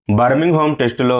Birmingham టెస్టులో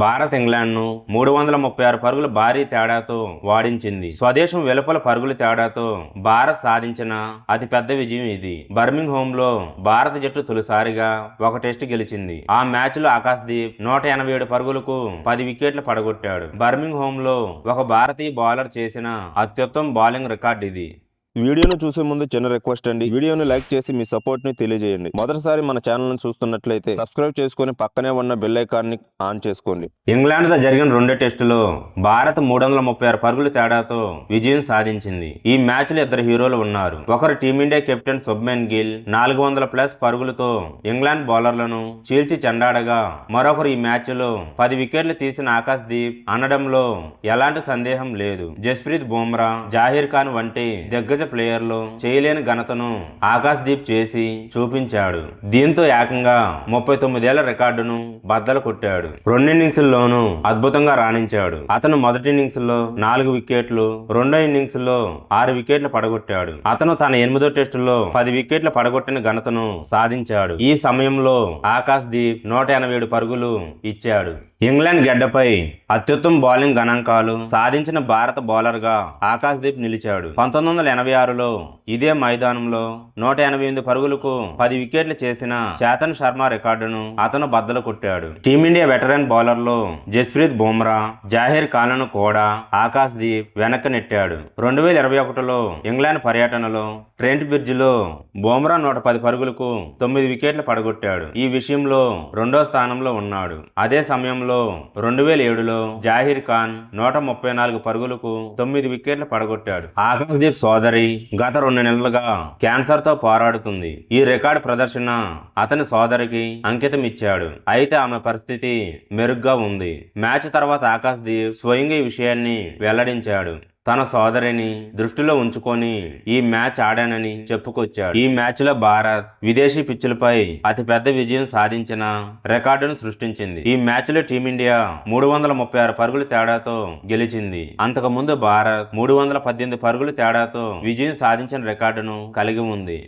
భారత్ ఇంగ్లాండ్ను 336 పరుగుల భారీ తేడాతో వాడించింది. స్వదేశం వెలుపల పరుగుల తేడాతో భారత్ సాధించిన అతిపెద్ద విజయం ఇది. బర్మింగ్హామ్లో భారత జట్టు తొలిసారిగా ఒక టెస్టు గెలిచింది. ఆ మ్యాచ్లో ఆకాశ్దీప్ 187 పరుగులకు 10 వికెట్లు పడగొట్టాడు. బర్మింగ్హామ్లో ఒక భారతీయ బౌలర్ చేసిన అత్యుత్తమ బౌలింగ్ రికార్డు ఇది. వీడియోను చూసే ముందు చిన్న రిక్వెస్ట్ అండి, వీడియోని లైక్ చేసి మీ సపోర్ట్ ని తెలియజేయండి. మొదటిసారి మన ఛానల్ ని చూస్తున్నట్లయితే సబ్స్క్రైబ్ చేసుకుని పక్కనే ఉన్న బెల్ ఐకాన్ ని ఆన్ చేసుకోండి. ఇంగ్లాండ్తో జరిగిన రెండో టెస్టులో భారత్ 336 పరుగుల తేడాతో విజయం సాధించింది. ఈ మ్యాచ్ లో ఇద్దరు హీరోలు ఉన్నారు. ఒకరు టీమిండియా కెప్టెన్ శుభ్మన్ గిల్ 400+ పరుగులతో ఇంగ్లాండ్ బౌలర్లను చీల్చి చెండాడగా, మరొకరు ఈ మ్యాచ్ లో 10 వికెట్లు తీసిన ఆకాశ్దీప్ అనడంలో ఎలాంటి సందేహం లేదు. జస్ప్రీత్ బుమ్రా, జాహీర్ ఖాన్ వంటి దిగ్గజ ప్లేయర్లు చేయలేని ఘనతను ఆకాశ్దీప్ చేసి చూపించాడు. దీంతో ఏకంగా 39 ఏళ్ల రికార్డును బద్దలు కొట్టాడు. రెండు ఇన్నింగ్స్ లోనూ అద్భుతంగా రాణించాడు. అతను మొదటి ఇన్నింగ్స్ లో 4 వికెట్లు, రెండో ఇన్నింగ్స్ లో 6 వికెట్లు పడగొట్టాడు. అతను తన 8వ టెస్టులో 10 వికెట్లు పడగొట్టిన ఘనతను సాధించాడు. ఈ సమయంలో ఆకాశ్దీప్ 187 పరుగులు ఇచ్చాడు. ఇంగ్లాండ్ గడ్డపై అత్యుత్తమ బౌలింగ్ గణాంకాలు సాధించిన భారత బౌలర్గా ఆకాశ్దీప్ నిలిచాడు. 1986లో ఇదే మైదానంలో 188 పరుగులకు 10 వికెట్లు చేసిన చేతన్ శర్మ రికార్డును అతను బద్దలు కొట్టాడు. టీమిండియా వెటరన్ బౌలర్లో జస్ప్రీత్ బుమ్రా, జాహీర్ ఖాన్లను కూడా ఆకాశ్దీప్ వెనక్కి నెట్టాడు. 2021లో ఇంగ్లాండ్ పర్యటనలో ట్రెంట్ బ్రిడ్జిలో బుమ్రా 110 పరుగులకు 9 వికెట్లు పడగొట్టాడు. ఈ విషయంలో రెండో స్థానంలో ఉన్నాడు. అదే సమయంలో 2007లో జాహీర్ ఖాన్ 134 పరుగులకు 9 వికెట్లు పడగొట్టాడు. ఆకాశ్దీప్ సోదరి గత 2 నెలలుగా క్యాన్సర్ తో పోరాడుతుంది. ఈ రికార్డు ప్రదర్శన అతని సోదరికి అంకితం ఇచ్చాడు. అయితే ఆమె పరిస్థితి మెరుగ్గా ఉంది. మ్యాచ్ తర్వాత ఆకాశ్దీప్ స్వయంగా ఈ విషయాన్ని వెల్లడించాడు. తన సోదరిని దృష్టిలో ఉంచుకొని ఈ మ్యాచ్ ఆడానని చెప్పుకొచ్చాడు. ఈ మ్యాచ్ లో భారత్ విదేశీ పిచ్చులపై అతిపెద్ద విజయం సాధించిన రికార్డును సృష్టించింది. ఈ మ్యాచ్ లో టీమిండియా 336 పరుగుల తేడాతో గెలిచింది. అంతకు ముందు భారత్ 318 పరుగుల తేడాతో విజయం సాధించిన రికార్డును కలిగి ఉంది.